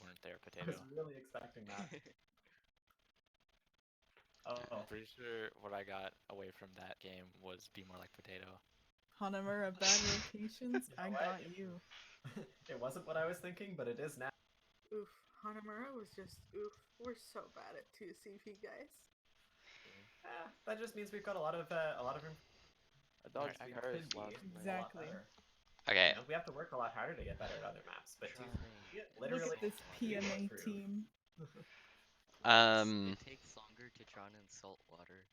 weren't there, I was Potato. really expecting that. Oh, I'm pretty sure what I got away from that game was Be More Like Potato. Hanamura, bad rotations. You know I what? got you. It wasn't what I was thinking, but it is now. Oof, Hanamura was just oof. We're so bad at 2CP, guys. That just means we've got a lot of I dodged Alright, the I Paris could be last night. a lot Exactly. better. Okay. You know, we have to work a lot harder to get better at other maps, but Try literally Look at this we will PMA improve. team. It takes longer to drown in salt water.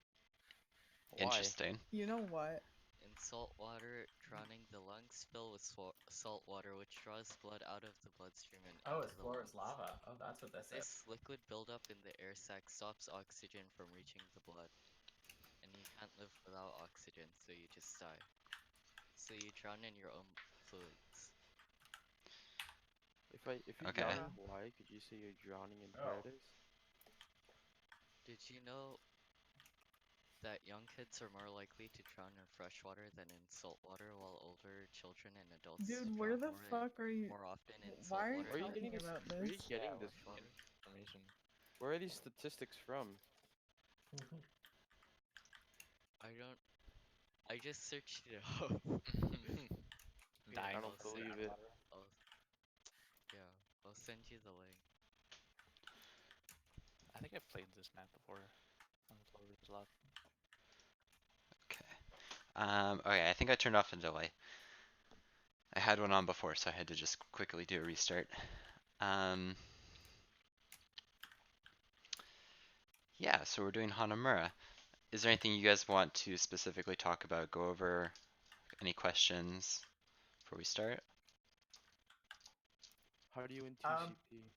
Why? Interesting. You know what? In salt water, drowning the lungs fill with salt water, which draws blood out of the bloodstream and Oh, into it's the Flora's lungs. lava. Oh, that's what this is. This liquid buildup in the air sac stops oxygen from reaching the blood, and you can't live without oxygen, so you just die. So you drown in your own fluids. If you Okay. drown in Hawaii, could you say you're drowning in paradise? Did you know that young kids are more likely to drown in fresh water than in salt water, while older children and adults Dude, drown where the fuck are you? more often in Why salt are you water Where are you than getting talking this? about Where are you this? getting Yeah, this where's from? information? Where are these statistics from? I just searched it up. Dying I don't to sit believe on it. water. Yeah, I'll send you the link. I think I've played this map before. On Clover's Lot. Okay, I think I turned off the delay. I had one on before, so I had to just quickly do a restart. Yeah, so we're doing Hanamura. Is there anything you guys want to specifically talk about, go over? Any questions before we start? How do you win 2CP?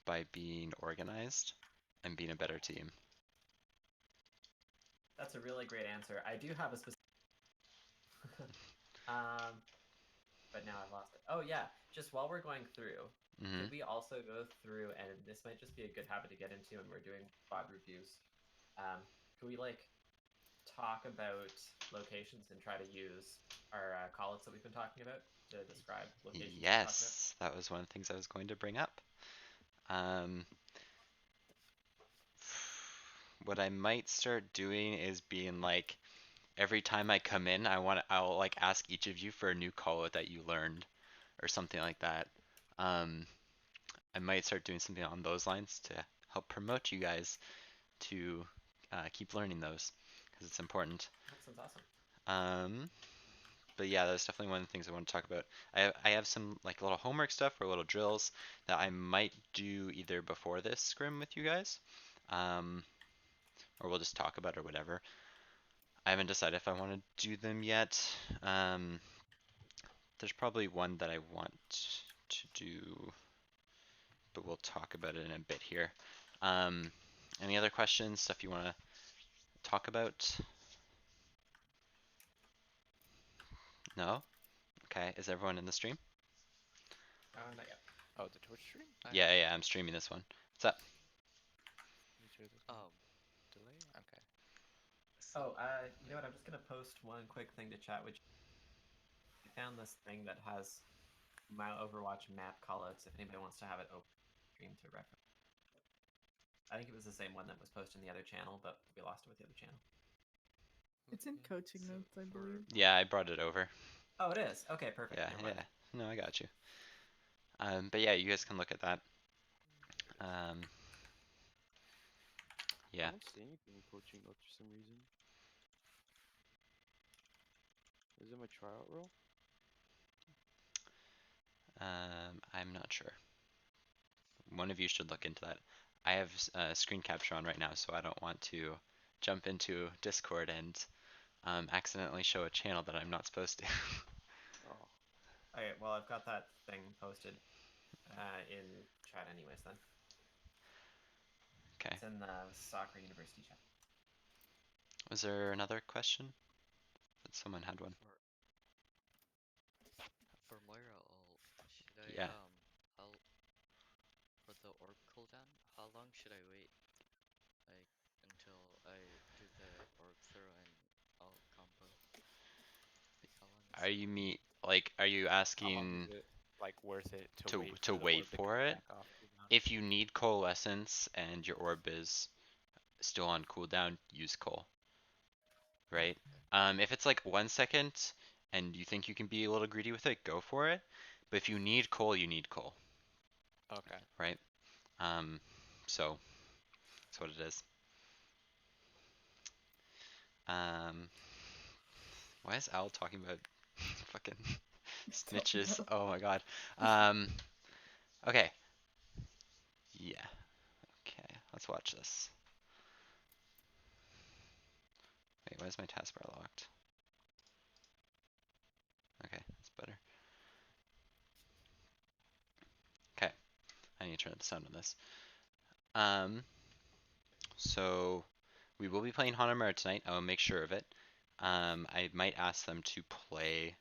By being organized and being a better team. That's a really great answer. I do have a specific. But now I've lost it. Oh yeah, just while we're going through, could we also go through, and this might just be a good habit to get into when we're doing VOD reviews. Could we like talk about locations and try to use our call-outs that we've been talking about to describe locations? Yes, that was one of the things I was going to bring up. What I might start doing is being like, every time I come in, I'll like ask each of you for a new call out that you learned or something like that. I might start doing something on those lines to help promote you guys to keep learning those because it's important. That sounds awesome. But yeah, that's definitely one of the things I want to talk about. I have some like little homework stuff or little drills that I might do either before this scrim with you guys, or we'll just talk about it or whatever. I haven't decided if I want to do them yet. There's probably one that I want to do, but we'll talk about it in a bit here. Any other questions, stuff you want to talk about? No? Okay, is everyone in the stream? Not yet. Oh, the Twitch stream? Yeah, I'm streaming this one. What's up? Delay? Okay. Oh, you know what? I'm just gonna post one quick thing to chat with you. I found this thing that has my Overwatch map callouts. If anybody wants to have it open stream to reference. I think it was the same one that was posted in the other channel, but we lost it with the other channel. It's in coaching notes, I believe. Yeah, I brought it over. Oh, it is? Okay, perfect. Yeah. No, I got you. But yeah, you guys can look at that. Yeah. I don't see anything in coaching notes for some reason. Is it my tryout role? I'm not sure. One of you should look into that. I have screen capture on right now, so I don't want to jump into Discord and accidentally show a channel that I'm not supposed to. Oh. Okay, well, I've got that thing posted in chat anyways then. Okay. It's in the Sakura University chat. Was there another question? But someone had one. For Moira, should I Yeah. for the orb cooldown, how long should I wait? Like until I do the orb throw and alt combo? Like how long is Are you asking? Like like worth it to To- wait to for the wait orb to for come it? back off cooldown? If you need coalescence and your orb is still on cooldown, use coal, right? If it's like 1 second and you think you can be a little greedy with it, go for it. But if you need coal, you need coal, Okay. right? So that's what it is. Why is Al talking about fucking snitches? Oh my god. Okay. Yeah. Okay, let's watch this. Wait, why is my taskbar locked? Okay, that's better. Okay, I need to turn the sound on this. So we will be playing Hanamura tonight. I will make sure of it. I might ask them to play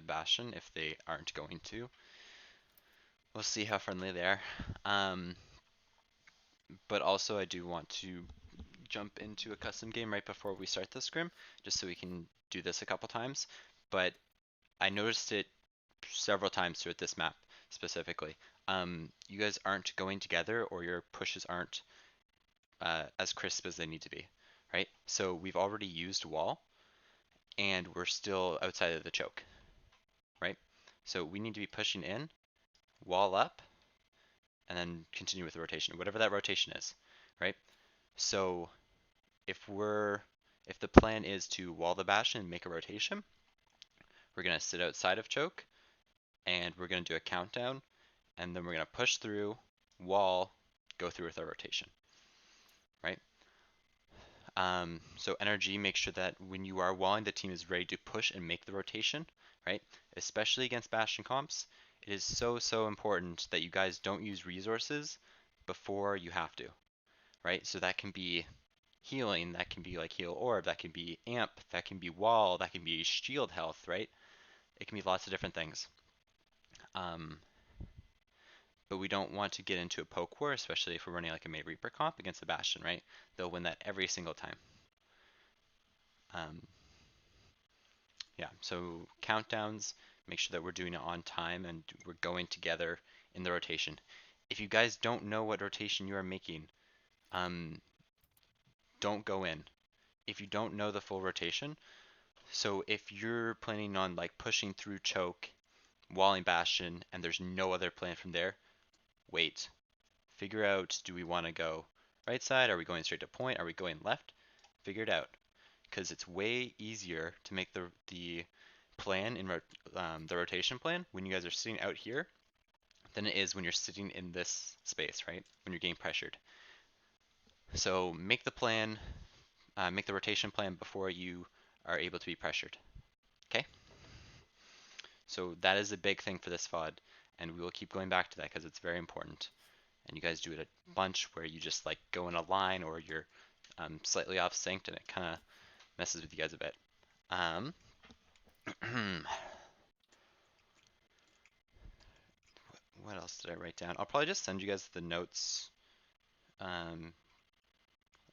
Bastion if they aren't going to. We'll see how friendly they are. But also I do want to jump into a custom game right before we start the scrim, just so we can do this a couple times. But I noticed it several times throughout this map specifically. You guys aren't going together, or your pushes aren't as crisp as they need to be, right? So we've already used wall, and we're still outside of the choke, right? So we need to be pushing in, wall up, and then continue with the rotation, whatever that rotation is, right? So if the plan is to wall the Bastion and make a rotation, we're gonna sit outside of choke, and we're gonna do a countdown, and then we're gonna push through, wall, go through with our rotation, right? So energy, make sure that when you are walling, the team is ready to push and make the rotation, right? Especially against Bastion comps, it is so important that you guys don't use resources before you have to, right? So that can be healing, that can be like heal orb, that can be amp, that can be wall, that can be shield health, right? It can be lots of different things. But we don't want to get into a poke war, especially if we're running like a May Reaper comp against the Bastion, right? They'll win that every single time. Yeah, so countdowns, make sure that we're doing it on time and we're going together in the rotation. If you guys don't know what rotation you are making, don't go in. If you don't know the full rotation, so if you're planning on like pushing through choke, walling Bastion, and there's no other plan from there, wait. Figure out, do we want to go right side? Are we going straight to point? Are we going left? Figure it out. Because it's way easier to make the plan in the rotation plan when you guys are sitting out here than it is when you're sitting in this space, right? When you're getting pressured. So make the plan, make the rotation plan before you are able to be pressured. Okay? So that is a big thing for this VOD, and we will keep going back to that because it's very important. And you guys do it a bunch where you just like go in a line or you're slightly off synced, and it kind of messes with you guys a bit. What else did I write down? I'll probably just send you guys the notes.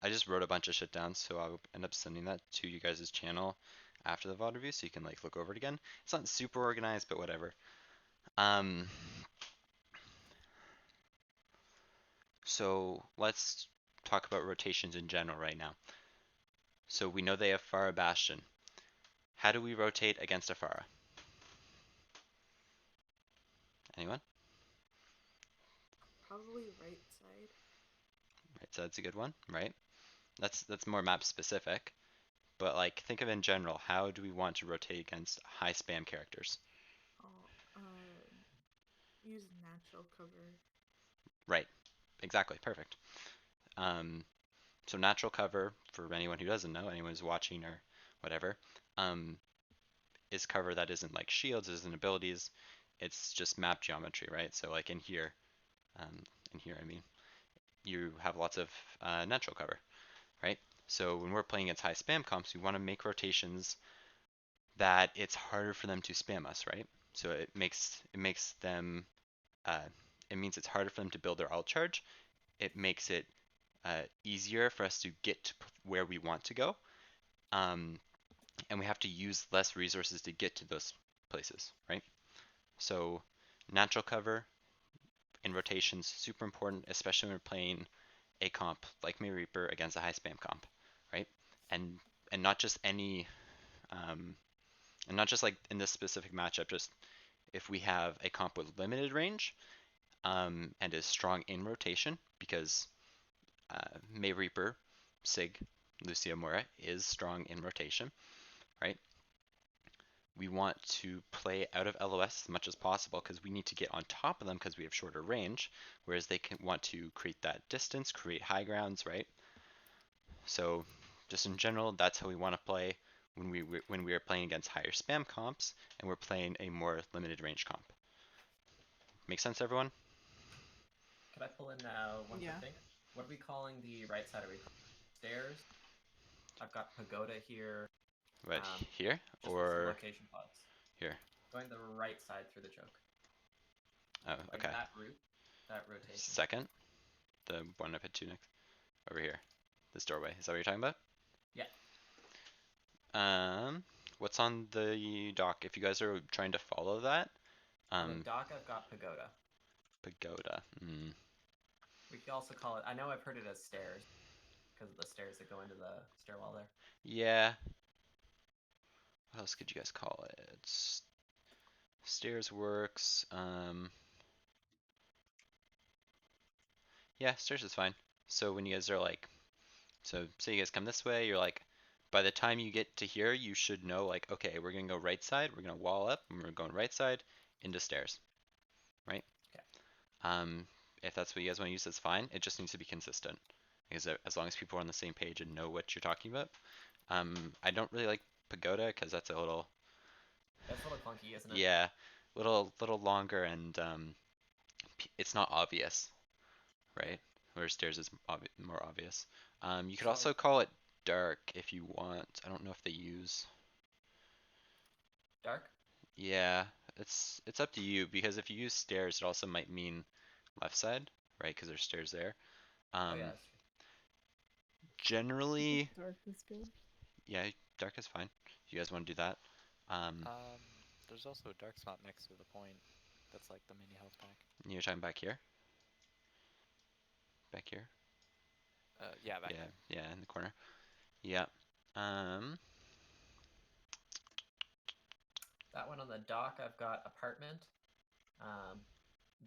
I just wrote a bunch of shit down, so I'll end up sending that to you guys' channel after the VOD review so you can like look over it again. It's not super organized, but whatever. So let's talk about rotations in general right now. So we know they have Pharah Bastion. How do we rotate against a Pharah? Anyone? Probably right side. Right, so that's a good one, right? That's more map specific. But like think of in general, how do we want to rotate against high spam characters? Oh, use natural cover. Right. Exactly. Perfect. So natural cover, for anyone who doesn't know, anyone who's watching or whatever, is cover that isn't like shields, isn't abilities. It's just map geometry, right? So like in here, I mean, you have lots of natural cover, right? So when we're playing against high spam comps, we want to make rotations that it's harder for them to spam us, right? So it makes them it means it's harder for them to build their ult charge. It makes it easier for us to get to where we want to go, and we have to use less resources to get to those places, right? So natural cover in rotations, super important, especially when we're playing a comp like May Reaper against a high spam comp, right? And and not just any, and not just like in this specific matchup, just if we have a comp with limited range, and is strong in rotation, because May Reaper, Sig, Lucia Mora is strong in rotation, right? We want to play out of LOS as much as possible because we need to get on top of them because we have shorter range, whereas they can want to create that distance, create high grounds, right? So just in general, that's how we want to play when we are playing against higher spam comps and we're playing a more limited range comp. Make sense, everyone? Could I pull in one Yeah. quick thing? What are we calling the right side? Are we calling stairs? I've got pagoda here. Right here Just with some or location pods. here? Going the right side through the choke. Oh, Like okay. that route, that rotation. Second, the one I've had two next, over here, this doorway. Is that what you're talking about? Yeah. What's on the dock? If you guys are trying to follow that, On the dock, I've got pagoda. pagoda. We could also call it. I know I've heard it as stairs because of the stairs that go into the stairwell there. Yeah. What else could you guys call it? Stairs works. Yeah, stairs is fine. So when you guys are like, so say you guys come this way, you're like, by the time you get to here, you should know like, okay, we're gonna go right side, we're gonna wall up, and we're going right side into stairs, right? Okay. If that's what you guys want to use, that's fine. It just needs to be consistent, because as long as people are on the same page and know what you're talking about. I don't really like pagoda because that's a little, That's a little clunky, isn't it? yeah, little longer and it's not obvious, right? Whereas stairs is more obvious. You could also call it dark if you want. I don't know if they use. Dark? Yeah, it's up to you because if you use stairs, it also might mean left side, right? Because there's stairs there. Oh yeah, that's true. Generally, Dark is good. yeah, dark is fine. You guys want to do that? There's also a dark spot next to the point. That's like the mini health pack. You're talking back here. Back here. Yeah, back Yeah, there. yeah, in the corner. Yeah. That one on the dock, I've got apartment.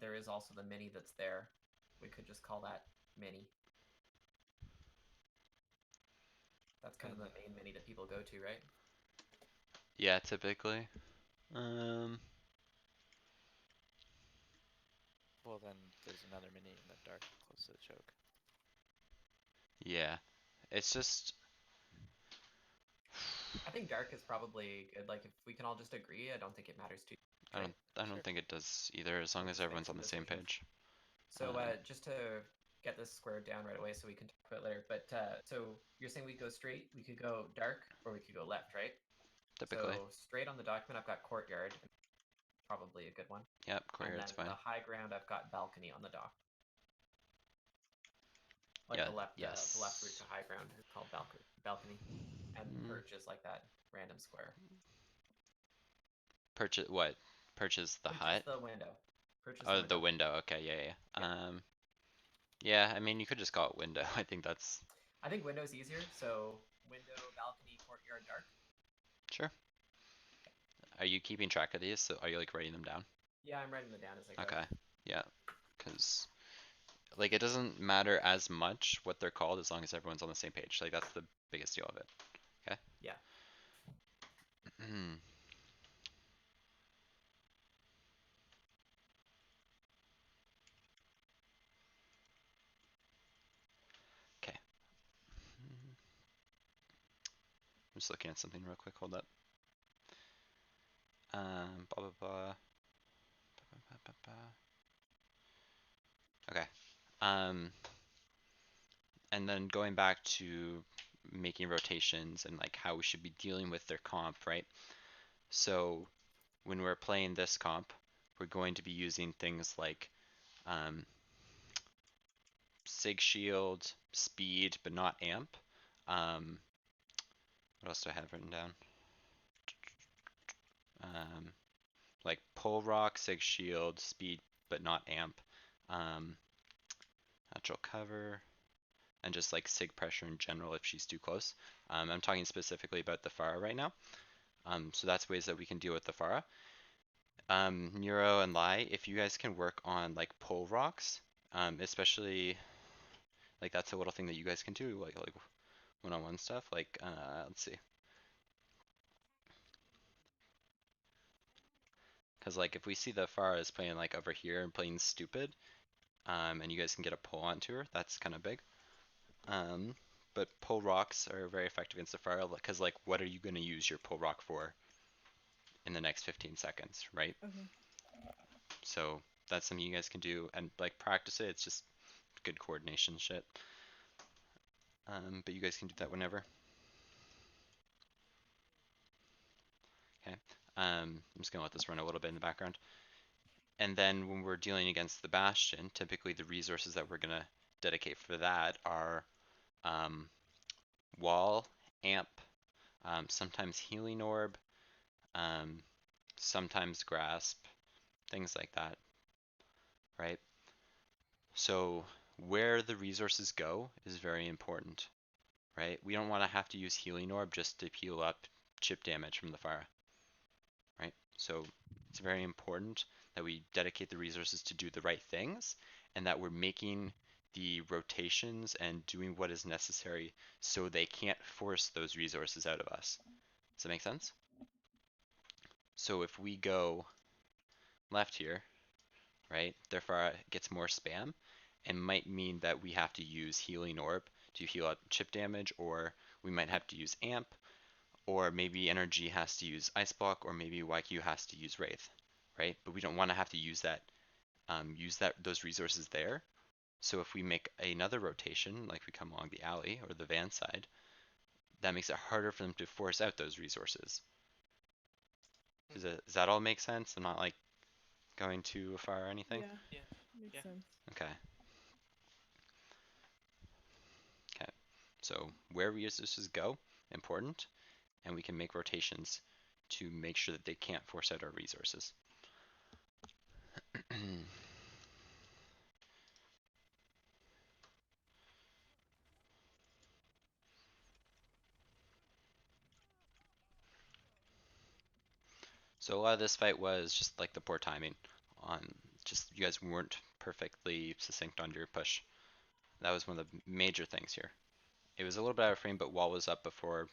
There is also the mini that's there. We could just call that mini. That's kind of the main mini that people go to, right? Yeah, typically. Well, then there's another mini in the dark close to the choke. Yeah, it's just. I think dark is probably good. Like if we can all just agree, I don't think it matters too. I don't think it does either, as long We'll as just make everyone's on some the same decisions. page. So just to get this squared down right away, so we can talk about it later. But so you're saying we go straight, we could go dark, or we could go left, right? Typically. So straight on the document, I've got courtyard, probably a good one. Yep, And courtyard's then fine. the high ground, I've got balcony on the dock. Like Yeah, the left, yes. the left route to high ground is called balcony, and perch is like that random square. Perch it, what? Perch is the Perch hut? is the window. Perch is Oh, the window. Okay, yeah. Yeah, I mean, you could just call it window. I think that's. I think window's easier. So window, balcony, courtyard, dark. Sure. Are you keeping track of these? So are you like writing them down? Yeah, I'm writing them down as I go. Okay. Yeah. Because like it doesn't matter as much what they're called as long as everyone's on the same page. Like that's the biggest deal of it. Okay. Yeah. Okay. I'm just looking at something real quick. Hold up. Blah blah blah. Okay. And then going back to making rotations and like how we should be dealing with their comp, right? So when we're playing this comp, we're going to be using things like Sig Shield, Speed, but not Amp. What else do I have written down? like pull rock, sig shield, speed, but not amp, natural cover, and just like sig pressure in general if she's too close. I'm talking specifically about the Pharah right now. So that's ways that we can deal with the Pharah. Nero and Lai, if you guys can work on like pull rocks, especially like that's a little thing that you guys can do, like one-on-one stuff. Like let's see, because like if we see the Pharah is playing like over here and playing stupid, and you guys can get a pull onto her, that's kind of big. But pull rocks are very effective against the Pharah because like what are you going to use your pull rock for in the next 15 seconds, right? Okay. So that's something you guys can do and like practice it. It's just good coordination shit. But you guys can do that whenever. Okay. I'm just gonna let this run a little bit in the background. And then when we're dealing against the Bastion, typically the resources that we're gonna dedicate for that are wall, amp, sometimes healing orb, sometimes grasp, things like that, right? So where the resources go is very important, right? We don't want to have to use healing orb just to heal up chip damage from the Pharah, right? So it's very important that we dedicate the resources to do the right things and that we're making the rotations and doing what is necessary so they can't force those resources out of us. Does that make sense? So if we go left here, right, therefore it gets more spam, and might mean that we have to use healing orb to heal up chip damage, or we might have to use amp, or maybe energy has to use ice block, or maybe YQ has to use wraith, right? But we don't want to have to use that those resources there. So if we make another rotation, like we come along the alley or the van side, that makes it harder for them to force out those resources. Does that all make sense? I'm not like going too far or anything? Yeah. Yeah. Makes Yeah. sense. Okay. Okay. So where resources go, important, and we can make rotations to make sure that they can't force out our resources. So a lot of this fight was just like the poor timing on just you guys weren't perfectly succinct on your push. That was one of the major things here. It was a little bit out of frame, but wall was up before,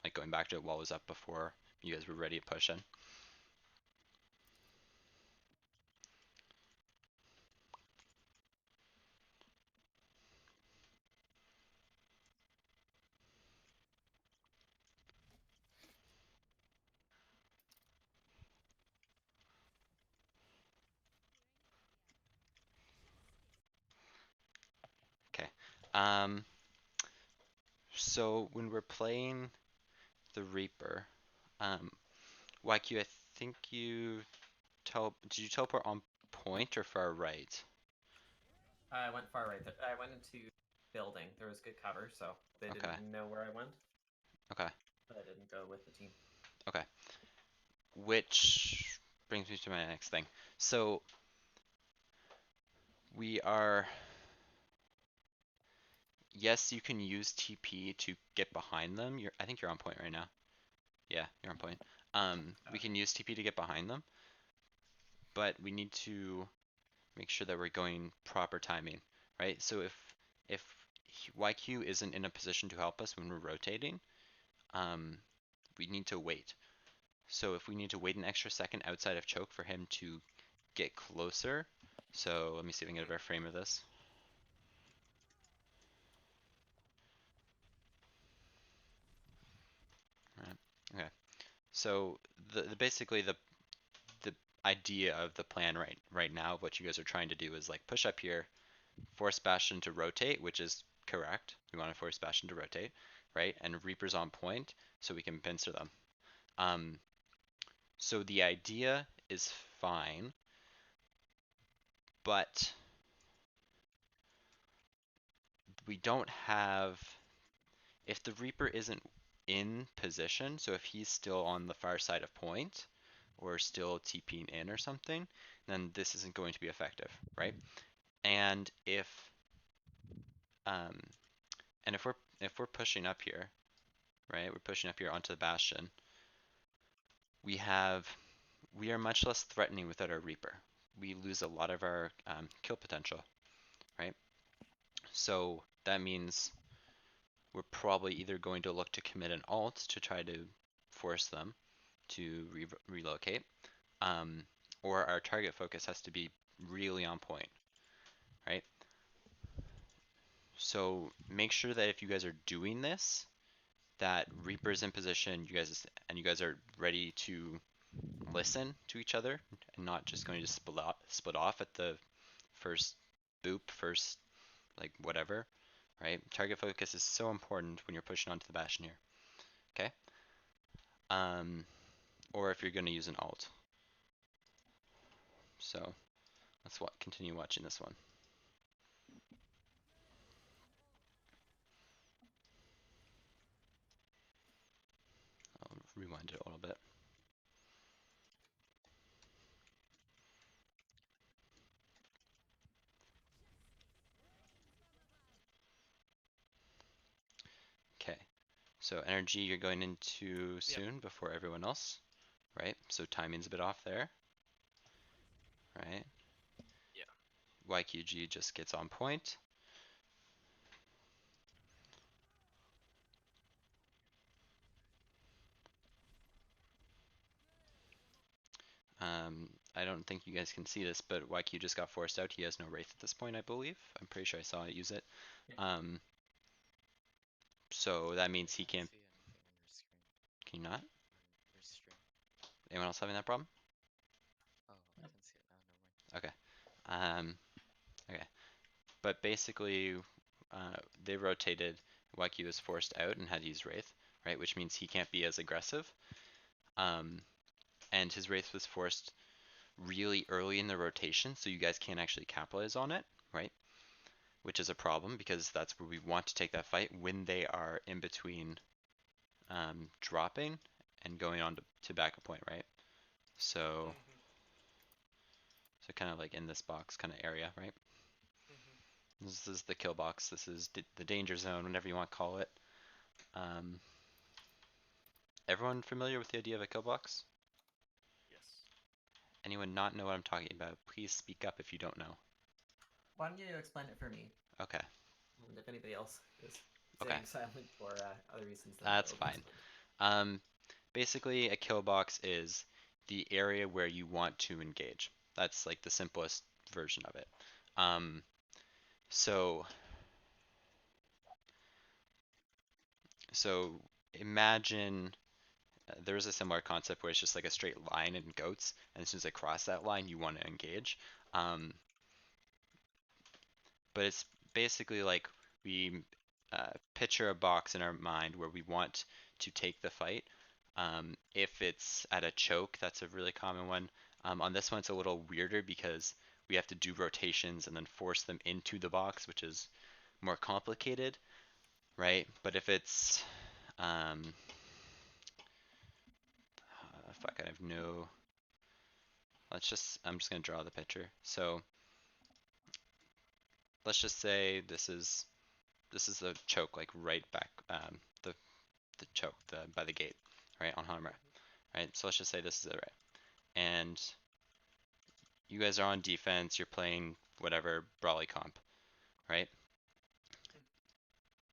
like going back to it, wall was up before you guys were ready to push in. Okay. So when we're playing the Reaper, YQ, I think you did you teleport on point or far right? I went far right there. I went into building. There was good cover, so they Okay. didn't know where I went. Okay. But I didn't go with the team. Okay. Which brings me to my next thing. So we are, yes, you can use TP to get behind them. I think you're on point right now. Yeah, you're on point. We can use TP to get behind them, but we need to make sure that we're going proper timing, right? So if YQ isn't in a position to help us when we're rotating, we need to wait. So if we need to wait an extra second outside of choke for him to get closer, so let me see if I can get a better frame of this. Right. Okay. So basically the idea of the plan right now, what you guys are trying to do is like push up here, force Bastion to rotate, which is correct. We want to force Bastion to rotate, right? And Reaper's on point, so we can pincer them. So the idea is fine, but we don't have, if the Reaper isn't in position, so if he's still on the far side of point, or still TPing in or something, then this isn't going to be effective, right? And if um, if we're pushing up here, right? We're pushing up here onto the bastion. We are much less threatening without our Reaper. We lose a lot of our kill potential, right? So that means we're probably either going to look to commit an alt to try to force them to relocate, or our target focus has to be really on point, right? So make sure that if you guys are doing this, that Reaper's in position, you guys are ready to listen to each other and not just going to split off at the first boop, first like whatever, right? Target focus is so important when you're pushing onto the bastion here. Okay? Or if you're going to use an alt. So let's continue watching this one. I'll rewind it a little bit. Okay, so energy you're going into soon before everyone else, right? So timing's a bit off there, right? Yeah. YQG just gets on point. I don't think you guys can see this, but YQ just got forced out. He has no Wraith at this point, I believe. I'm pretty sure I saw it use it. So that means he can't. See anything on your screen. Can you not? On your stream. Anyone else having that problem? Oh, I can see it now. Never mind. Okay. Okay. But basically, they rotated. YQ was forced out and had to use Wraith, right? Which means he can't be as aggressive. And his Wraith was forced really early in the rotation, so you guys can't actually capitalize on it, right? Which is a problem because that's where we want to take that fight when they are in between dropping and going on to backup point, right? So, so kind of like in this box kind of area, right? This is the kill box. This is the danger zone, whatever you want to call it. Everyone familiar with the idea of a kill box? Yes. Anyone not know what I'm talking about? Please speak up if you don't know. Why don't you explain it for me? Okay. And if anybody else is Okay. staying silent for other reasons than That's I'll fine. explain. Basically, a kill box is the area where you want to engage. That's like the simplest version of it. So imagine there's a similar concept where it's just like a straight line in goats, and as soon as they cross that line, you want to engage. But it's basically like we picture a box in our mind where we want to take the fight. If it's at a choke, that's a really common one. On this one, it's a little weirder because we have to do rotations and then force them into the box, which is more complicated, right? But if it's fuck, I have no. I'm just gonna draw the picture. So let's just say this is the choke, like right back, the choke by the gate, right on Hanamura, right? So let's just say this is it, right? And you guys are on defense. You're playing whatever Brawly comp, right?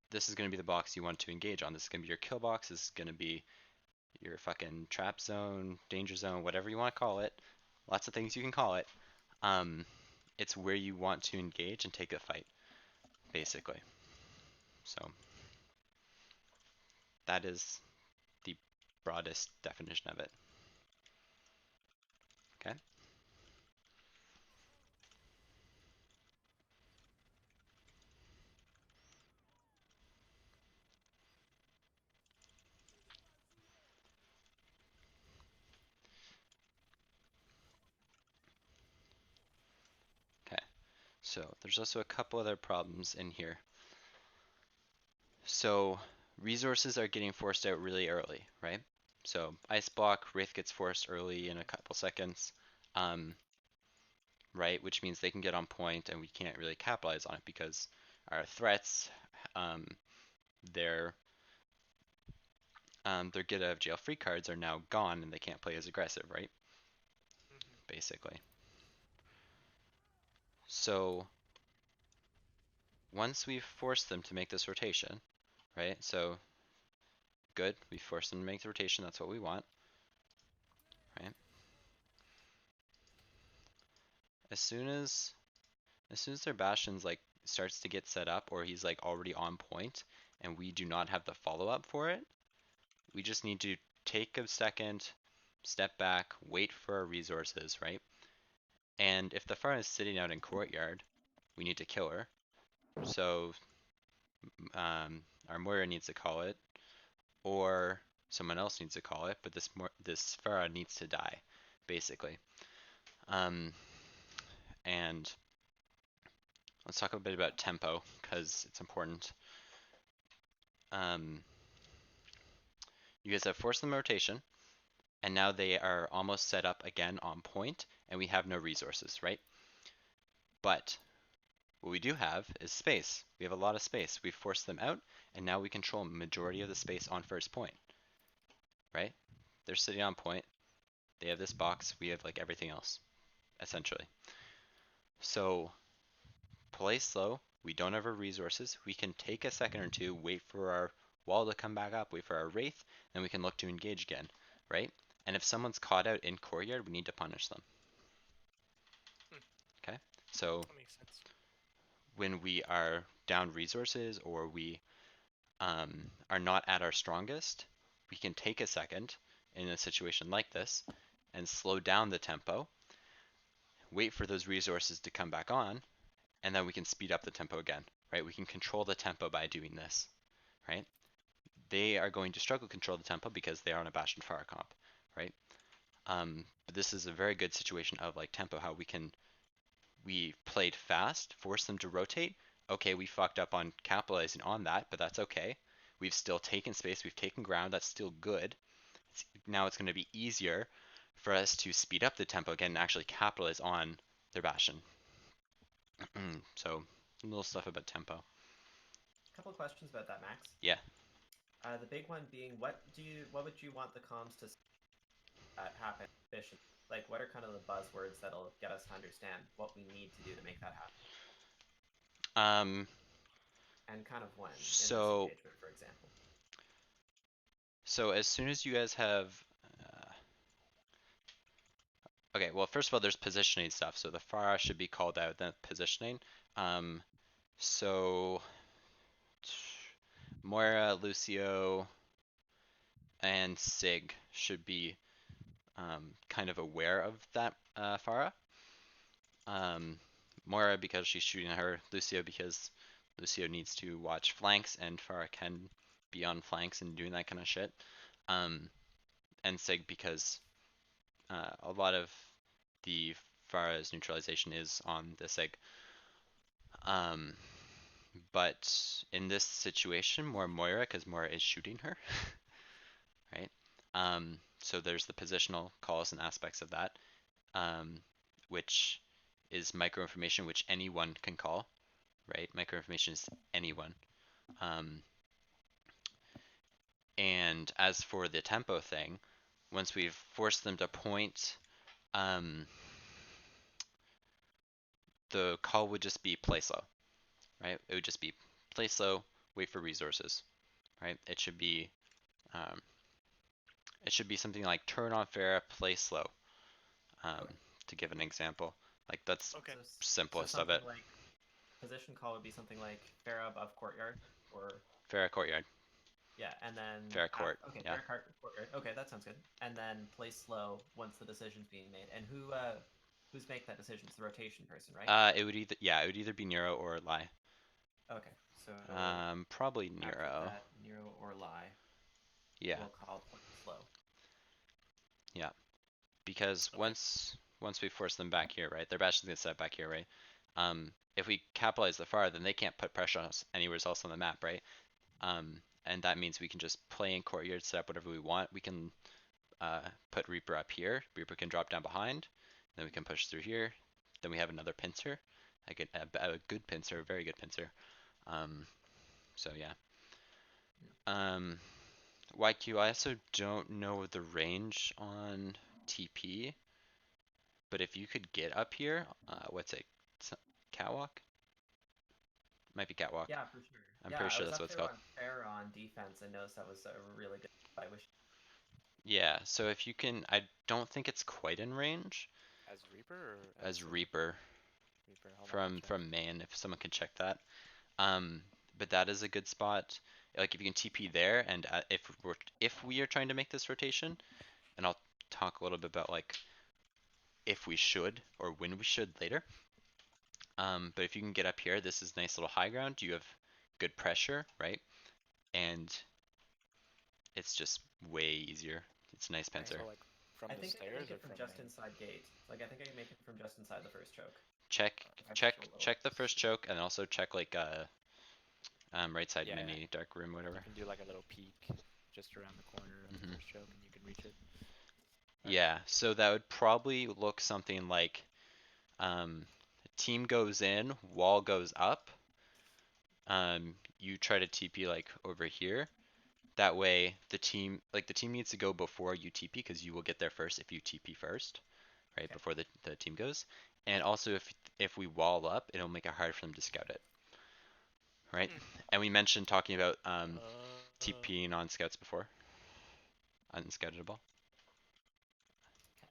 This is gonna be the box you want to engage on. This is gonna be your kill box. This is gonna be your fucking trap zone, danger zone, whatever you want to call it. Lots of things you can call it. It's where you want to engage and take a fight, basically. So that is the broadest definition of it. Okay. Okay. So there's also a couple other problems in here. So resources are getting forced out really early, right? So ice block, Wraith gets forced early in a couple seconds, right? Which means they can get on point and we can't really capitalize on it because our threats, their get out of jail free cards are now gone and they can't play as aggressive, right? Basically. So once we've forced them to make this rotation, right? So good, we forced them to make the rotation, that's what we want, right? As soon as their Bastion's like starts to get set up or he's like already on point and we do not have the follow-up for it, we just need to take a second, step back, wait for our resources, right? And if the Pharah is sitting out in courtyard, we need to kill her. So our Moira needs to call it, or someone else needs to call it, but this Pharah needs to die, basically. And let's talk a bit about tempo, because it's important. You guys have forced them rotation, and now they are almost set up again on point, and we have no resources, right? But what we do have is space. We have a lot of space. We've forced them out, and now we control majority of the space on first point, right? They're sitting on point. They have this box. We have like everything else, essentially. So play slow. We don't have our resources. We can take a second or two, wait for our wall to come back up, wait for our Wraith, then we can look to engage again, right? And if someone's caught out in courtyard, we need to punish them. Okay, so That makes sense. when we are down resources or we are not at our strongest, we can take a second in a situation like this and slow down the tempo, wait for those resources to come back on, and then we can speed up the tempo again, right? We can control the tempo by doing this, right? They are going to struggle to control the tempo because they are on a Bastion Pharah comp, right? But this is a very good situation of like tempo, how we played fast, forced them to rotate. Okay, we fucked up on capitalizing on that, but that's okay. We've still taken space, we've taken ground, that's still good. Now it's going to be easier for us to speed up the tempo again and actually capitalize on their Bastion. So, little stuff about tempo. A couple of questions about that, Max. Yeah. The big one being, what would you want the comms to happen efficiently? Like, what are kind of the buzzwords that'll get us to understand what we need to do to make that happen? And kind of when in this engagement, for example. So as soon as you guys have, okay, well first of all, there's positioning stuff. So the Pharah should be called out, then positioning. So Moira, Lucio, and Sig should be kind of aware of that Pharah. Moira because she's shooting at her, Lucio because Lucio needs to watch flanks and Pharah can be on flanks and doing that kind of shit. And Sig because a lot of the Pharah's neutralization is on the Sig. But in this situation, more Moira because Moira is shooting her, right? So there's the positional calls and aspects of that, which is micro information which anyone can call, right? Micro information is anyone. And as for the tempo thing, once we've forced them to point, the call would just be play slow, right? It would just be play slow, wait for resources, right? It should be something like turn on Pharah, play slow, to give an example. Like that's Okay. simplest so of it. Like position call would be something like Pharah above courtyard or Pharah courtyard. Yeah, and then Pharah court. Okay, Yeah. Pharah courtyard. Okay, that sounds good. And then play slow once the decision's being made. And who's make that decision? It's the rotation person, right? It would either be Nero or Lai. Okay, so probably after Nero. that, Nero or Lai. Yeah. We'll call play slow. Yeah, because once we force them back here, right? Their Bastion's gonna set back here, right? If we capitalize the Pharah, then they can't put pressure on us anywhere else on the map, right? and that means we can just play in courtyard, set up whatever we want. We can put Reaper up here. Reaper can drop down behind. Then we can push through here. Then we have another pincer, like a good pincer, a very good pincer. So yeah. YQ, I also don't know the range on TP, but if you could get up here, what's it? Catwalk? Might be catwalk. Yeah, for sure. I'm yeah, pretty I sure was that's up what it's there called. on prayer on defense and noticed that was a really good. I wish. Yeah, so if you can, I don't think it's quite in range As Reaper or as in Reaper Reaper? Hold on, I'll check. from man, if someone can check that. But that is a good spot. Like if you can TP there, and if we are trying to make this rotation, and I'll talk a little bit about like if we should or when we should later. But if you can get up here, this is nice little high ground. You have good pressure, right? And it's just way easier. It's a nice pincer. So like from I the think I can stairs make or it from from just main? inside gate. Like I think I can make it from just inside the first choke. Check If I check push a little. check the first choke, and also check like right side Yeah. mini dark room, whatever. You can do like a little peek just around the corner of the first choke, and you can reach it. Yeah, so that would probably look something like team goes in, wall goes up. You try to TP like over here. That way the team needs to go before you TP because you will get there first if you TP first, right? Okay. Before the team goes. And also if we wall up, it'll make it hard for them to scout it. Right? And we mentioned talking about TPing on scouts before. Unscoutable.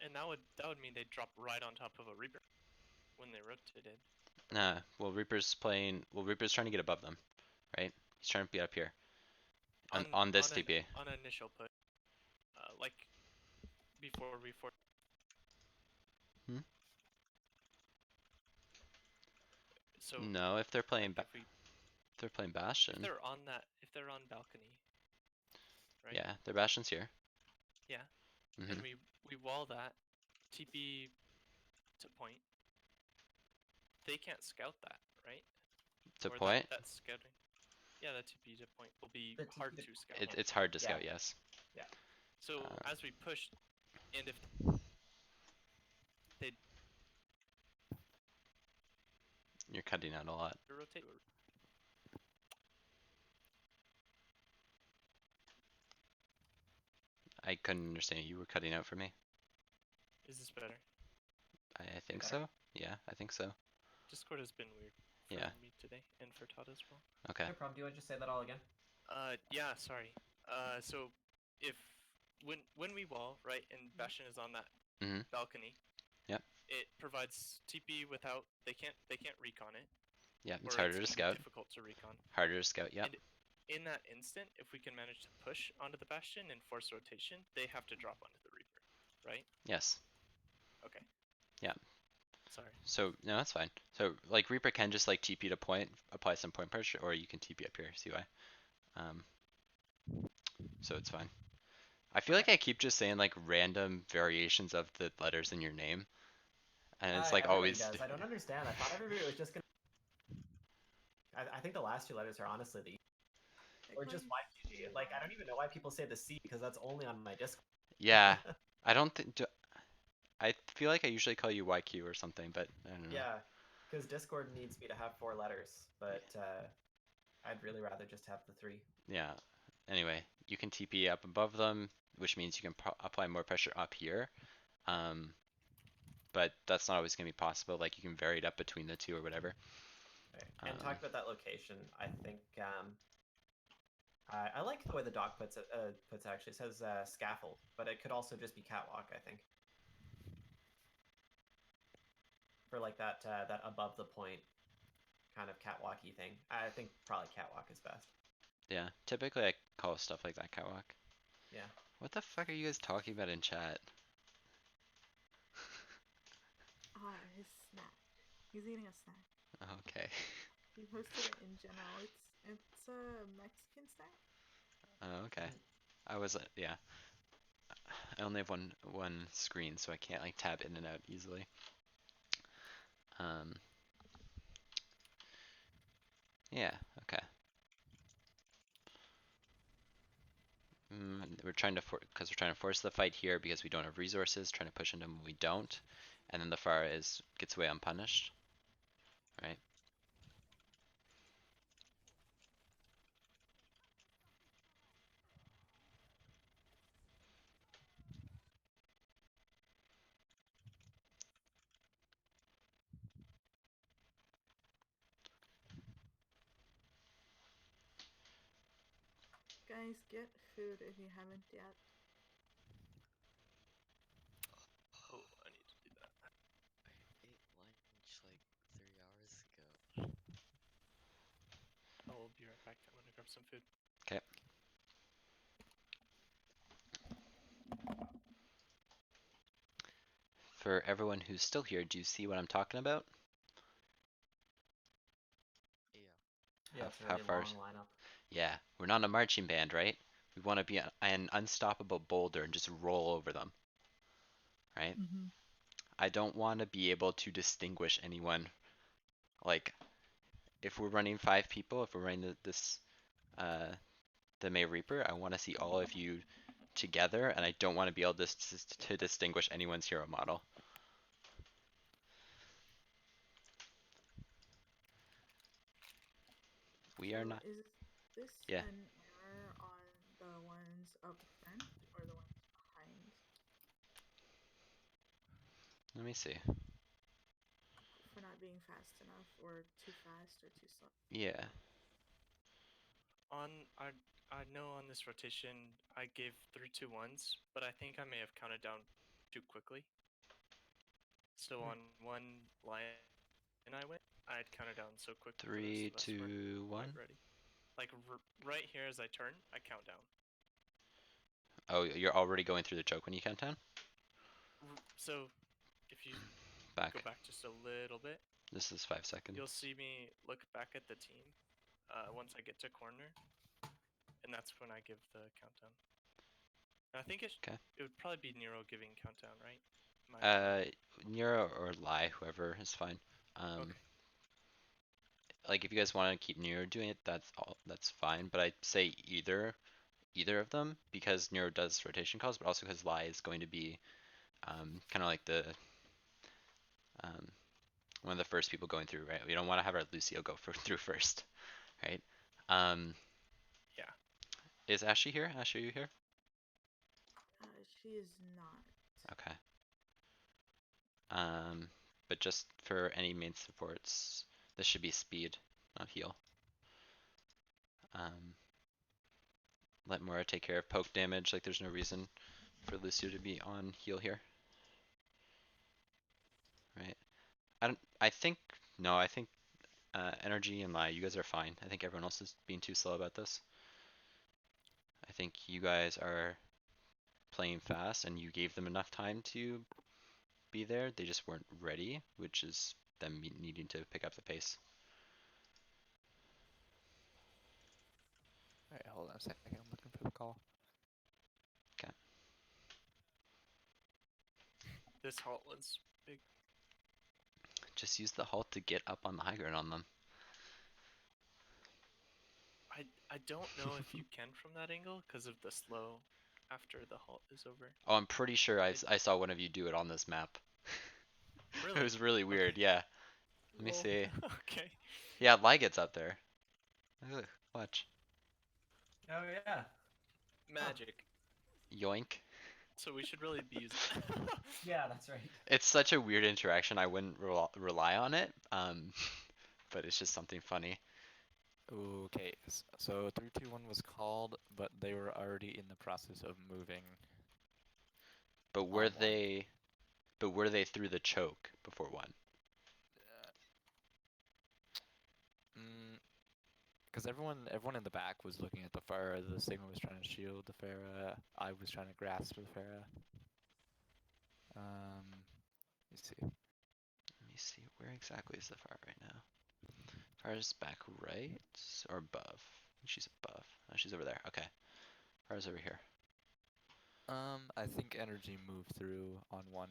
And that would mean they'd drop right on top of a Reaper when they rotated. Nah, well Reaper's trying to get above them, right? He's trying to be up here. On this TP. On an initial put. Like before we force. So no, if they're playing like they're playing Bastion. If they're on balcony. Right? Yeah, their Bastion's here. Yeah. And we wall that TP to point. They can't scout that, right? To point? That scouting. Yeah, that TP to point will be hard to scout. It's hard to scout, yes. Yeah. So as we push, and if they You're cutting out a lot. rotate. I couldn't understand. You were cutting out for me. Is this better? I think so. Yeah, I think so. Discord has been weird for me today and for Todd as well. Okay. No problem. Do you want to just say that all again? Yeah, sorry. So if when we wall, right, and Bastion is on that balcony, it provides TP without they can't recon it. Yeah, it's harder to scout. Difficult to recon. Harder to scout, yeah. And in that instant, if we can manage to push onto the Bastion and force rotation, they have to drop onto the Reaper, right? Yes. Okay. Yeah. Sorry. So no, that's fine. So like Reaper can just like TP to point, apply some point pressure, or you can TP up here. See why? So it's fine. I feel like I keep just saying like random variations of the letters in your name, and it's like always. Does. I don't understand. I thought everybody was just gonna. I think the last two letters are honestly the. Or just YQG. Like I don't even know why people say the C because that's only on my Discord. Yeah, I don't think. I feel like I usually call you YQ or something, but I don't know. Yeah, because Discord needs me to have 4 letters, but I'd really rather just have the 3. Yeah. Anyway, you can TP up above them, which means you can apply more pressure up here. But that's not always going to be possible. Like you can vary it up between the two or whatever. Right. And talk about that location. I think I like the way the doc puts it. Actually it says scaffold, but it could also just be catwalk. I think for like that above the point kind of catwalky thing. I think probably catwalk is best. Yeah, typically I call stuff like that catwalk. Yeah. What the fuck are you guys talking about in chat? His snack. He's eating a snack. Okay. He posted it in general. It's a Mexican snack. Oh, okay. I was yeah. I only have one screen, so I can't like tab in and out easily. Yeah, okay. we're trying to because we're trying to force the fight here because we don't have resources, trying to push into them when we don't, and then the Pharah gets away unpunished, right? Guys, get food if you haven't yet. Oh, I need to do that. I ate lunch like 3 hours ago. I will be right back. I'm gonna grab some food. Okay. For everyone who's still here, do you see what I'm talking about? Yeah, it's a really long lineup. Yeah, we're not a marching band, right? We want to be an unstoppable boulder and just roll over them, right? Mm-hmm. I don't want to be able to distinguish anyone. Like, if we're running 5 people, if we're running the May Reaper, I want to see all of you together, and I don't want to be able to distinguish anyone's hero model. We are not. Is this Yeah. an error on the ones up front or the ones behind? Let me see. For not being fast enough, or too fast, or too slow? Yeah. I know on this rotation I gave 3, 2, 1s, but I think I may have counted down too quickly. So on one line I went, I had counted down so quick. 3, 2, 1. Ready. Like right here as I turn, I count down. Oh, you're already going through the choke when you count down? So if you go back just a little bit. This is 5 seconds. You'll see me look back at the team once I get to corner, and that's when I give the countdown. And I think it would probably be Nero giving countdown, right? Nero or Lai, whoever is fine. Okay. Like if you guys want to keep Nero doing it, that's fine. But I'd say either of them, because Nero does rotation calls, but also because Lai is going to be kind of like the one of the first people going through, right? We don't want to have our Lucio go through first, right? Yeah. Is Ashley here? Ashley, are you here? She is not. Okay. But just for any main supports, this should be speed, not heal. Let Mora take care of poke damage. Like there's no reason for Lucio to be on heal here. Right. I think Energy and Lai, you guys are fine. I think everyone else is being too slow about this. I think you guys are playing fast and you gave them enough time to be there. They just weren't ready, which is them needing to pick up the pace. Alright, hold on a second. I'm looking for the call. Okay. This halt was big. Just use the halt to get up on the high ground on them. I don't know if you can from that angle because of the slow after the halt is over. Oh, I'm pretty sure I saw one of you do it on this map. Really? It was really weird, yeah. Let me see. Okay. Yeah, Lai gets up there. Ugh, watch. Oh yeah. Magic. Yoink. So we should really be using that. Yeah, that's right. It's such a weird interaction. I wouldn't rely on it. But it's just something funny. Okay, so 3, 2, 1 was called, but they were already in the process of moving. But were they through the choke before 1? Because everyone in the back was looking at the Pharah. The Sigma was trying to shield the Pharah. I was trying to grasp the Pharah. Let me see. Let me see. Where exactly is the Pharah right now? Pharah's back right or above? I think she's above. Oh, she's over there. Okay. Pharah's over here. I think Energy moved through on 1.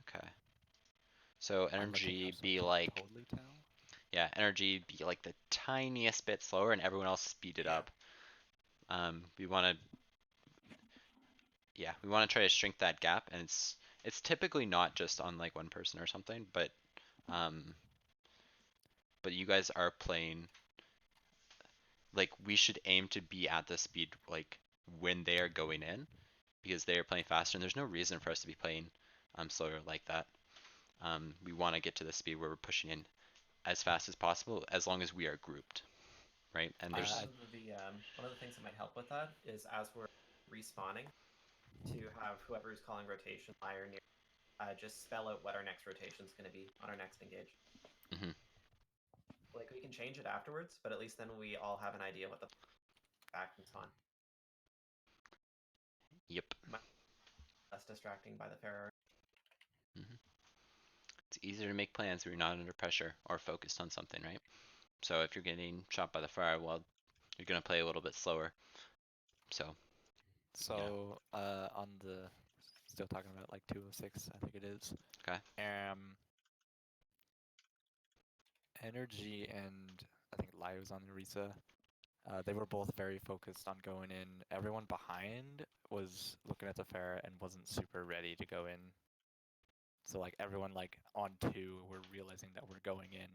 Okay. So Energy be like totally tell. Yeah, Energy be like the tiniest bit slower and everyone else speed it up. We want to yeah, we want to try to shrink that gap, and it's typically not just on like one person or something, um, but you guys are playing like we should aim to be at the speed like when they are going in because they are playing faster, and there's no reason for us to be playing slower like that. We want to get to the speed where we're pushing in as fast as possible, as long as we are grouped, right? And there's one of the things that might help with that is as we're respawning, to have whoever's calling rotation lie or near, just spell out what our next rotation is going to be on our next engage. Mhm. Like we can change it afterwards, but at least then we all have an idea what the back and spawn. Yep. Less distracting by the Pharaoh. It's easier to make plans when you're not under pressure or focused on something, right? So if you're getting shot by the fire, well, you're gonna play a little bit slower. So on the still talking about like 206, I think it is. Okay. Energy and I think Lai was on Orisa. They were both very focused on going in. Everyone behind was looking at the fair and wasn't super ready to go in. So like everyone like on 2 we're realizing that we're going in.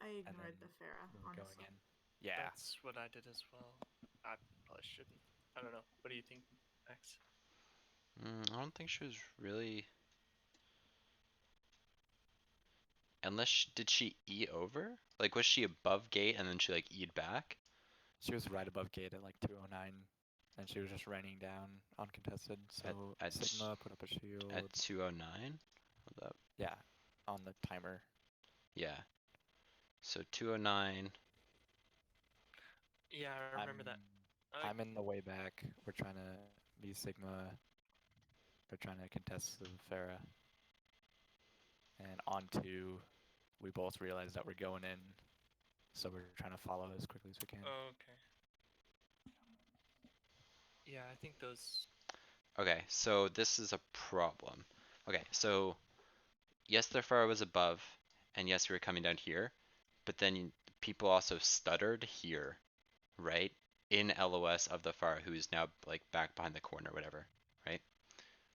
I ignored the Farah, honestly. Going in. Yeah. That's what I did as well. I probably shouldn't. I don't know. What do you think, Max? I don't think she was really. Unless did she E over? Like was she above gate and then she like E'd back? She was right above gate at like 209, and she was just raining down uncontested. So at Sigma put up a shield. At 209? Hold up. Yeah, on the timer. Yeah. So 209. Yeah, I remember that. I'm in the way back. We're trying to be Sigma. They're trying to contest the Farah. And on 2, we both realize that we're going in. So we're trying to follow as quickly as we can. Oh, okay. Yeah, I think those. Okay, so this is a problem. Okay, so yes, the Farah was above, and yes, we were coming down here, but then people also stuttered here, right? In LOS of the Farah, who is now like back behind the corner, whatever, right?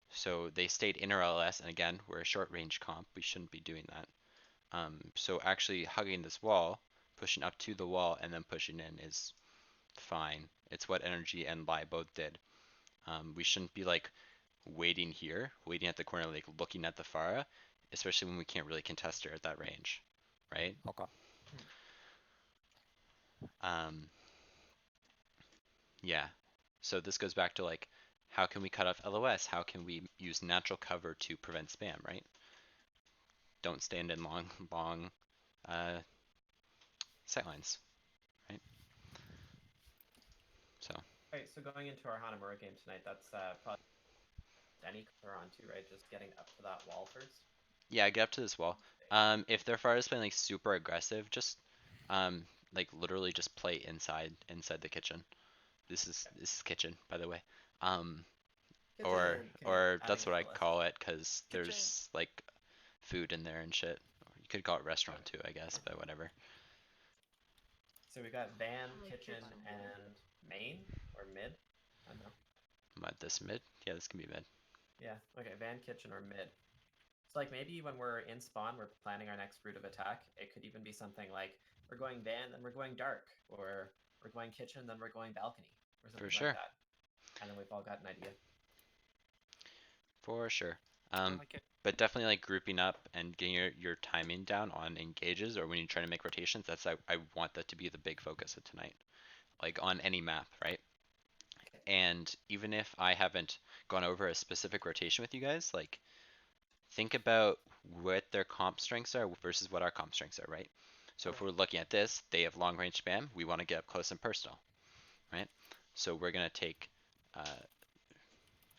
So they stayed in our LS, and again, we're a short range comp. We shouldn't be doing that. So actually hugging this wall, pushing up to the wall, and then pushing in is fine. It's what Energy and Lai both did. We shouldn't be like waiting here, waiting at the corner, like looking at the Farah, especially when we can't really contest her at that range, right? Okay. Yeah. So this goes back to like, how can we cut off LOS? How can we use natural cover to prevent spam, right? Don't stand in long sightlines, right? So. Alright, so going into our Hanamura game tonight, that's probably any color on 2, right? Just getting up to that wall first. Yeah, get up to this wall. If their fire is playing like super aggressive, just like literally just play inside the kitchen. This is kitchen, by the way. Or that's what I call it, because there's like food in there and shit. You could call it restaurant too, I guess, but whatever. So we got van, kitchen, and main or mid. I don't know. This mid? Yeah, this can be mid. Yeah. Okay. Van, kitchen, or mid. So like maybe when we're in spawn, we're planning our next route of attack. It could even be something like we're going van, then we're going dark, or we're going kitchen, then we're going balcony, or something like that. And then we've all got an idea. For sure. Like it. But definitely like grouping up and getting your timing down on engages or when you're trying to make rotations. That's I want that to be the big focus of tonight, like on any map, right? And even if I haven't gone over a specific rotation with you guys, like think about what their comp strengths are versus what our comp strengths are, right? So if we're looking at this, they have long range spam. We want to get up close and personal, right? So we're gonna take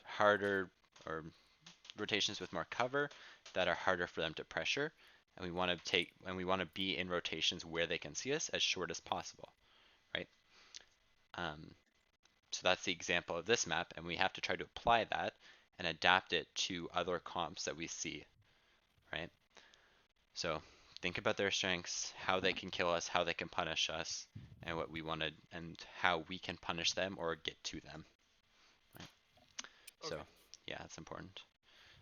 harder or rotations with more cover that are harder for them to pressure, and we want to be in rotations where they can see us as short as possible, right? So that's the example of this map, and we have to try to apply that and adapt it to other comps that we see, right? So think about their strengths, how they can kill us, how they can punish us, and what we wanted, and how we can punish them or get to them. Right? So Okay. yeah, it's important.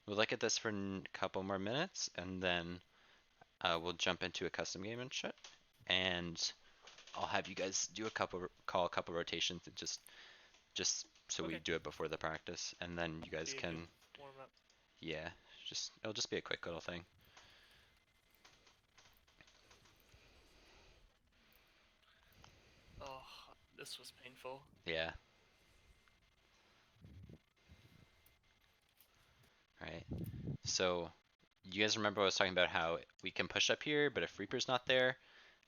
We'll look at this for a couple more minutes, and then we'll jump into a custom game and shit. And I'll have you guys do call a couple rotations, and just so we Okay. do it before the practice, and then you guys Be a can, good warm up. yeah, it'll just be a quick little thing. Oh, this was painful. Yeah. Right. So you guys remember I was talking about how we can push up here, but if Reaper's not there,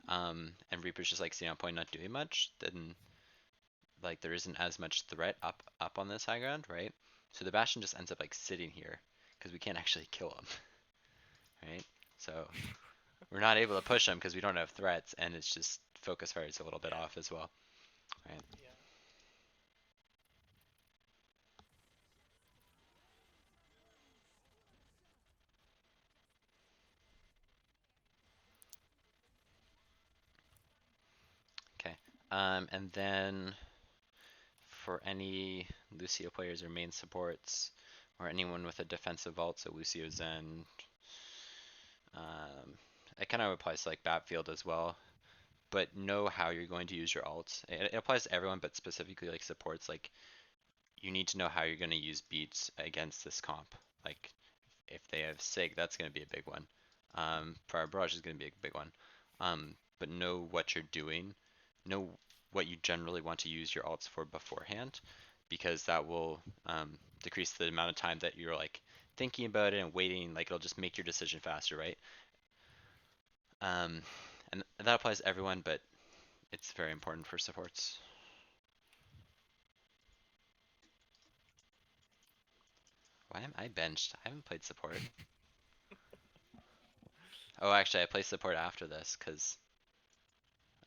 and Reaper's just like sitting on point not doing much, then like there isn't as much threat up on this high ground, right? So the Bastion just ends up like sitting here because we can't actually kill him, right? So we're not able to push him because we don't have threats, and it's just focus fire is a little bit off as well, right? Yeah. Okay. And then for any Lucio players or main supports, or anyone with a defensive ult, so Lucio Zen, it kind of applies to like Battlefield as well, but know how you're going to use your ults. It applies to everyone, but specifically like supports, like you need to know how you're going to use beats against this comp. Like if they have Sig, that's going to be a big one. Fire Barrage is going to be a big one. But know what you're doing. Know what you generally want to use your alts for beforehand, because that will decrease the amount of time that you're like thinking about it and waiting. Like it'll just make your decision faster, right? And that applies to everyone, but it's very important for supports. Why am I benched? I haven't played support. Oh, actually, I play support after this because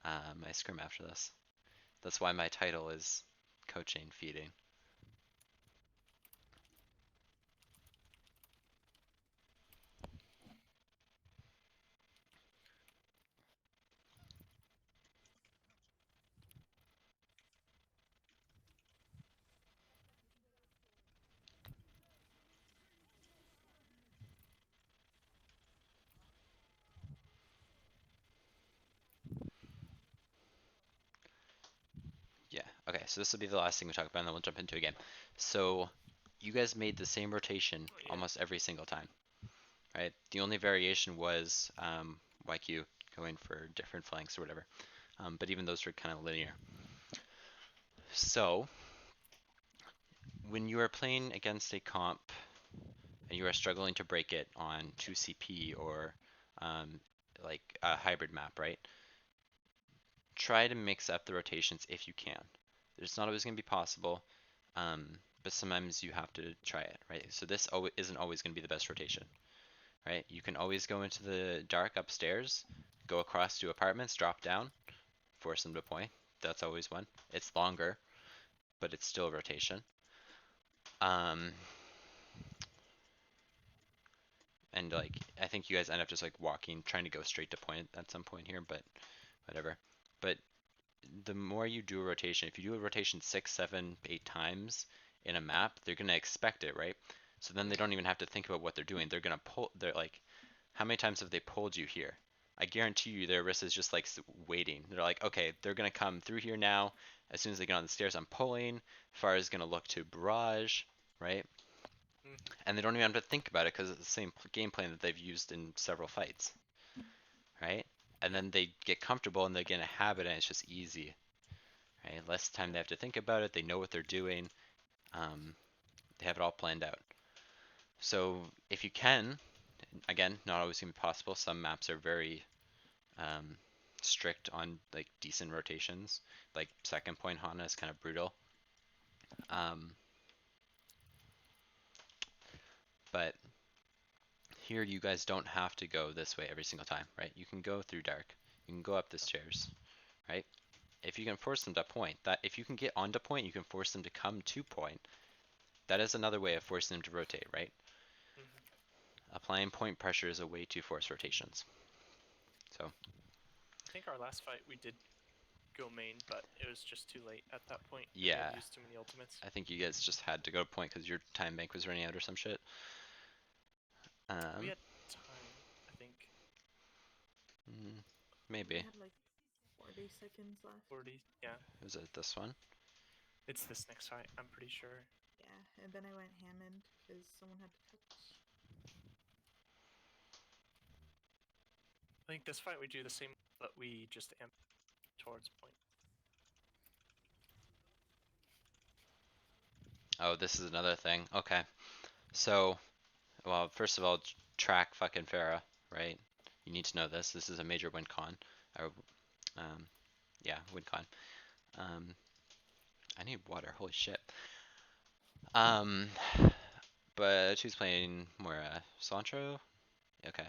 I scrim after this. That's why my title is coaching feeding. Yeah, okay, so this will be the last thing we talk about, and then we'll jump into a game. So, you guys made the same rotation almost every single time, right? The only variation was YQ going for different flanks or whatever. But even those were kind of linear. So, when you are playing against a comp and you are struggling to break it on 2CP or like a hybrid map, right? Try to mix up the rotations if you can. It's not always going to be possible, but sometimes you have to try it, right? So this isn't always going to be the best rotation, right? You can always go into the dark upstairs, go across to apartments, drop down, force them to point. That's always one. It's longer, but it's still a rotation. And like, I think you guys end up just like walking, trying to go straight to point at some point here, but whatever. But the more you do a rotation, if you do a rotation 6, 7, 8 times in a map, they're gonna expect it, right? So then they don't even have to think about what they're doing. They're gonna pull. They're like, how many times have they pulled you here? I guarantee you, their wrist is just like waiting. They're like, okay, they're gonna come through here now. As soon as they get on the stairs, I'm pulling. Far is gonna look to barrage, right? And they don't even have to think about it because it's the same game plan that they've used in several fights, right? And then they get comfortable and they get in a habit, and it's just easy. Right? Less time they have to think about it. They know what they're doing. They have it all planned out. So if you can, again, not always gonna be possible. Some maps are very strict on like decent rotations. Like second point Hana is kind of brutal. But here you guys don't have to go this way every single time, right? You can go through dark. You can go up the stairs, right? If you can force them to point, that if you can get onto point, you can force them to come to point. That is another way of forcing them to rotate, right? Applying point pressure is a way to force rotations. So I think our last fight we did go main, but it was just too late at that point. Yeah. We used too many ultimates. I think you guys just had to go to point because your time bank was running out or some shit. We had time, I think. Maybe. We had like 40 seconds left. 40, yeah. Was it this one? It's this next fight, I'm pretty sure. Yeah, and then I went Hammond because someone had to touch. I think this fight we do the same, but we just amp towards point. Oh, this is another thing. Okay. So, well, first of all, track fucking Farah, right? You need to know this. This is a major win con. Or, yeah, win con. I need water. Holy shit. But who's playing more? Cilantro? Okay.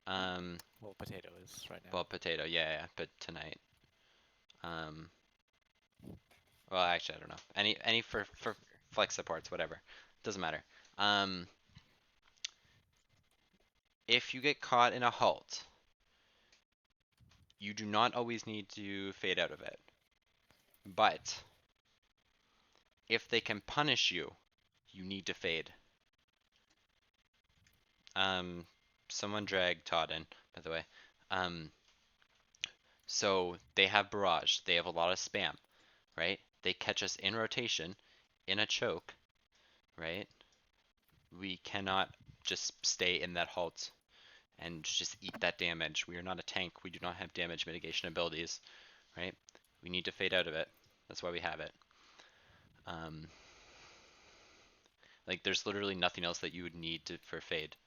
Well, potato is right now. Well, potato, yeah, but tonight. Well, actually, I don't know. Any for flex supports, whatever. Doesn't matter. If you get caught in a halt, you do not always need to fade out of it. But if they can punish you, you need to fade. Someone dragged Todd in, by the way. So they have barrage. They have a lot of spam, right? They catch us in rotation, in a choke, right? We cannot just stay in that halt and just eat that damage. We are not a tank. We do not have damage mitigation abilities, right? We need to fade out of it. That's why we have it. Like there's literally nothing else that you would need for fade,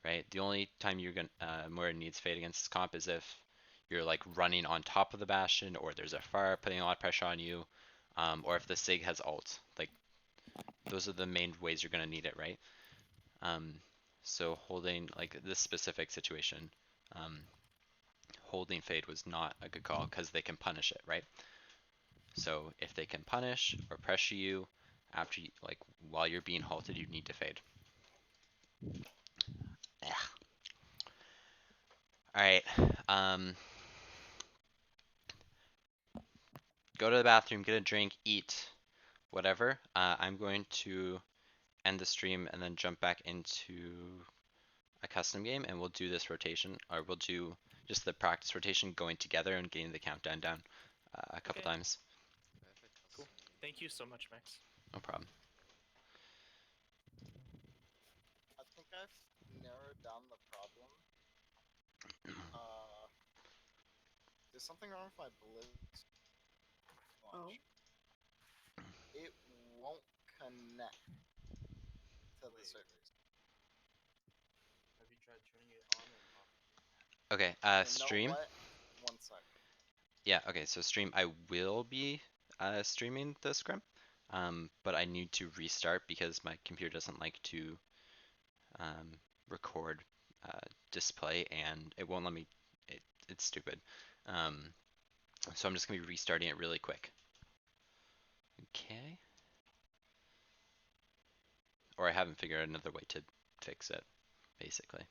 right? The only time you're gonna Moira needs fade against this comp is if you're like running on top of the bastion, or there's a fire putting a lot of pressure on you, or if the sig has ult. Like those are the main ways you're gonna need it, right? So holding like this specific situation, holding fade was not a good call because they can punish it, right? So if they can punish or pressure you after you, like while you're being halted, you need to fade. Yeah. All right. Go to the bathroom, get a drink, eat, whatever. I'm going to end the stream and then jump back into a custom game, and we'll do this rotation, or we'll do just the practice rotation going together and getting the countdown down a couple times. Cool. Thank you so much, Max. No problem. I think I've narrowed down the problem. There's something wrong with my Blizz launch. It won't connect to the servers. Have you tried turning it on and off? Okay, stream. Know what? One sec. Yeah, okay, so stream, I will be streaming the scrim, but I need to restart because my computer doesn't like to record display, and it won't let me, it's stupid. So I'm just gonna be restarting it really quick. Okay. Or I haven't figured out another way to fix it, basically.